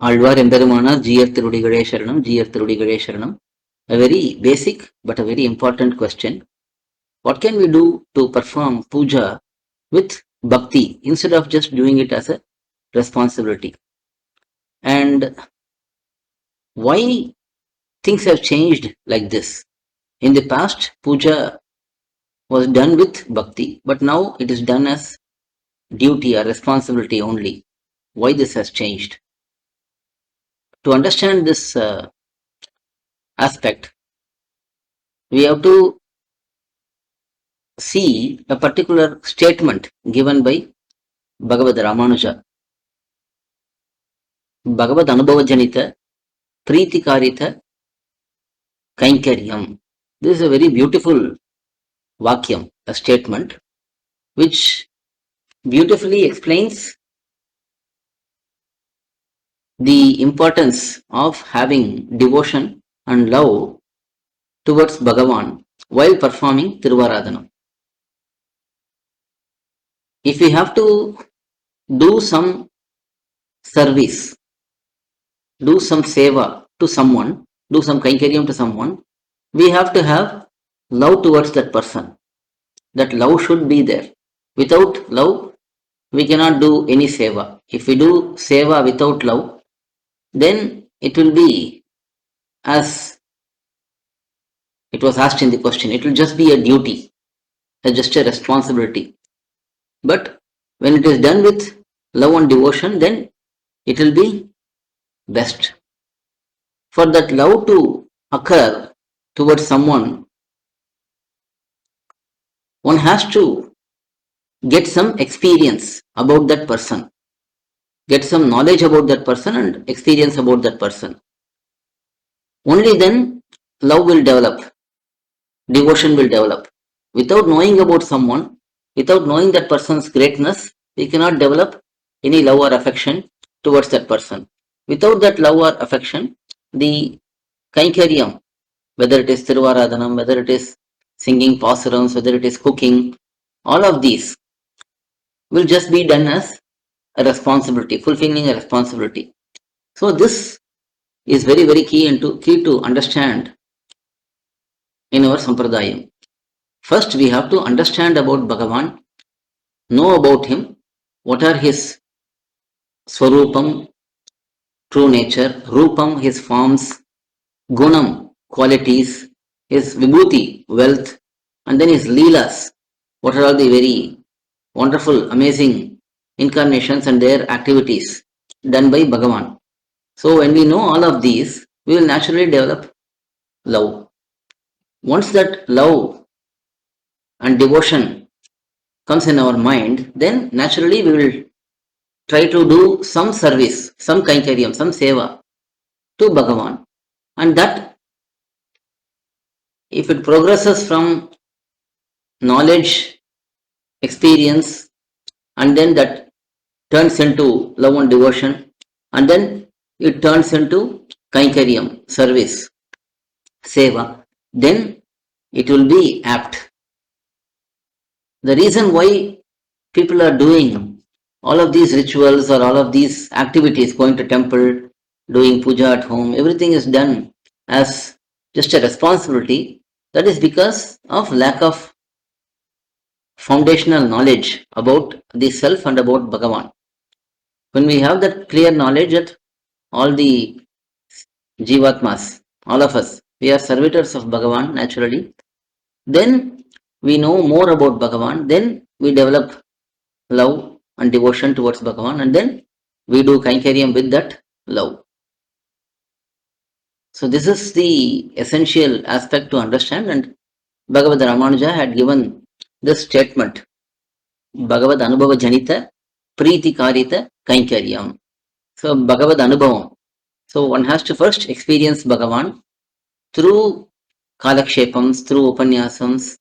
Alvar Emberumana, Jiyar Thirudigale Sharanam, Jiyar Thirudigale Sharanam. A very basic but a very important question. What can we do to perform puja with bhakti instead of just doing it as a responsibility? And why things have changed like this? In the past, puja was done with bhakti, but now it is done as duty or responsibility only. Why this has changed? To understand this aspect, we have to see a particular statement given by Bhagavad Ramanuja. Bhagavad Anubhavajanita Preetikarita Kainkaryam. This is a very beautiful vakyam, a statement, which beautifully explains the importance of having devotion and love towards Bhagavan while performing thiruvArAdhanam. If we have to do some service, do some seva to someone, do some kainkaryam to someone, we have to have love towards that person. That love should be there. Without love, we cannot do any seva. If we do seva without love, then it will be, as it was asked in the question, it will just be a duty, just a responsibility. But when it is done with love and devotion, then it will be best. For that love to occur towards someone, one has to get some experience about that person, get some knowledge about that person and experience about that person. Only then love will develop, devotion will develop. Without knowing about someone, without knowing that person's greatness, we cannot develop any love or affection towards that person. Without that love or affection, the kainkaryam, whether it is thiruvArAdhanam, whether it is singing pasurams, whether it is cooking, all of these will just be done as a responsibility, fulfilling a responsibility. So this is very, very key to understand in our sampradayam. First, we have to understand about Bhagavan, know about him, what are his swarupam, true nature, rupam, his forms, gunam, qualities, his vibhuti, wealth, and then his leelas, what are all the very wonderful, amazing incarnations and their activities done by Bhagavan. So when we know all of these, we will naturally develop love. Once that love and devotion comes in our mind, then naturally we will try to do some service, some kainkaryam, some seva to Bhagavan. And that, if it progresses from knowledge, experience, and then that turns into love and devotion, and then it turns into kainkaryam, service, seva, then it will be apt. The reason why people are doing all of these rituals or all of these activities, going to temple, doing puja at home, everything is done as just a responsibility. That is because of lack of foundational knowledge about the self and about Bhagavan. When we have that clear knowledge that all the jivatmas, all of us, we are servitors of Bhagavan naturally, then we know more about Bhagavan, then we develop love and devotion towards Bhagavan, and then we do kainkaryam with that love. So this is the essential aspect to understand, and Bhagavad Ramanuja had given this statement, Bhagavad Anubhava Janita Preeti Karita Kainkaryam. So Bhagavad Anubhavam. So one has to first experience Bhagavan through kalakshepams, through upanyasams,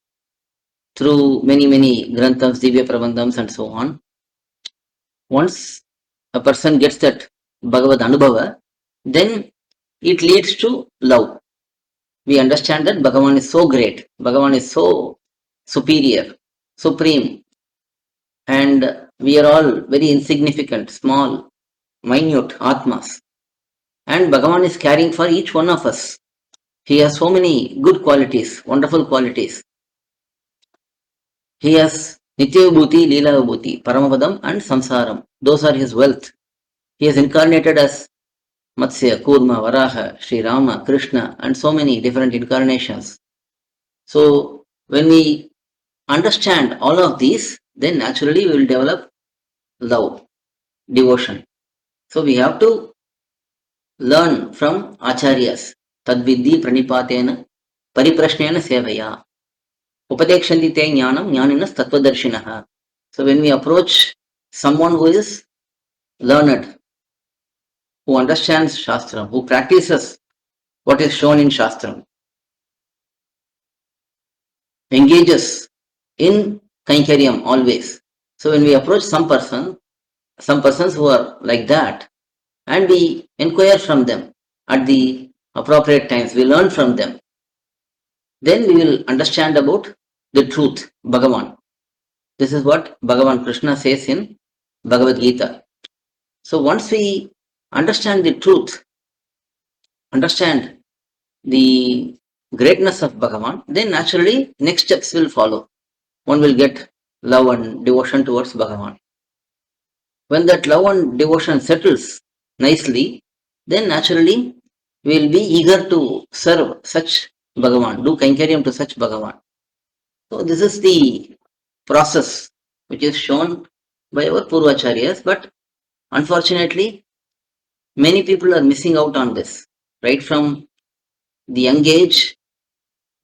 through many granthams, divya prabandhams and so on. Once a person gets that Bhagavad Anubhava, then it leads to love. We understand that Bhagavan is so great, Bhagavan is so superior, supreme, and we are all very insignificant, small, minute Atmas. And Bhagavan is caring for each one of us. He has so many good qualities, wonderful qualities. He has Nitya Vibhuti, Leela Vibhuti, Paramapadam and Samsaram. Those are his wealth. He has incarnated as Matsya, Kurma, Varaha, Sri Rama, Krishna and so many different incarnations. So when we understand all of these, then naturally we will develop love, devotion. So we have to learn from acharyas. Tadvidhi pranipatena pariprashnena sevaya. Upadekshanti te jnanam jnaninas tattvadarshinaha. So when we approach someone who is learned, who understands Shastram, who practices what is shown in Shastram, engages in Kainkaryam always. So when we approach some persons who are like that, and we inquire from them at the appropriate times, we learn from them, then we will understand about the truth, Bhagavan. This is what Bhagavan Krishna says in Bhagavad Gita. So once we understand the truth, understand the greatness of Bhagavan, then naturally next steps will follow. One will get love and devotion towards Bhagavan. When that love and devotion settles nicely, then naturally we will be eager to serve such Bhagavan, do Kainkaryam to such Bhagavan. So this is the process which is shown by our Purvacharyas, but unfortunately many people are missing out on this. Right from the young age,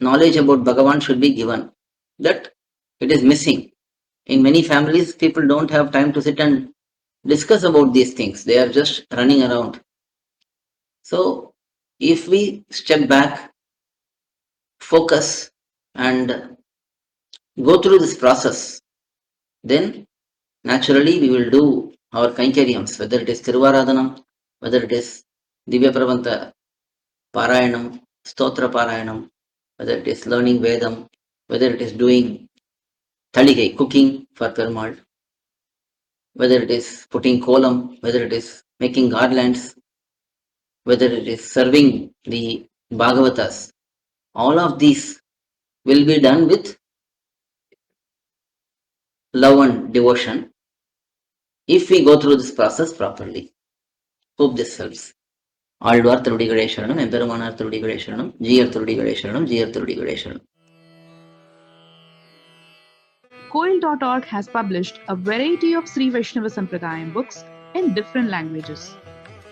knowledge about Bhagavan should be given. That it is missing. In many families, people don't have time to sit and discuss about these things. They are just running around. So if we step back, focus, and go through this process, then naturally we will do our Kainkaryams, whether it is thiruvArAdhanam, whether it is Divya Prabandha Parayanam, Stotra Parayanam, whether it is learning Vedam, whether it is doing Thaligai, cooking for Perumal, whether it is putting kolam, whether it is making garlands, whether it is serving the Bhagavatas, all of these will be done with love and devotion if we go through this process properly. Hope this helps. Alvar திருடிகளே சரணம், எம்பெருமானார் திருடிகளே சரணம், ஜீயர் திருடிகளே சரணம், ஜீயர் திருடிகளே சரணம். Koil.org has published a variety of Sri Vaishnava Sampradayam books in different languages.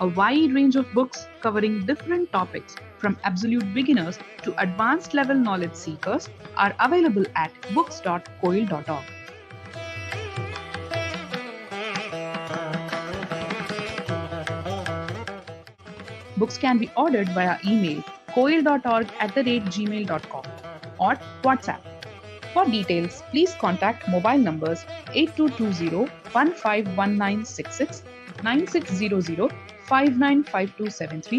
A wide range of books covering different topics from absolute beginners to advanced level knowledge seekers are available at books.koil.org. Books can be ordered via email koil.org@gmail.com or WhatsApp. For details, please contact mobile numbers 8220-151966, 9600-595273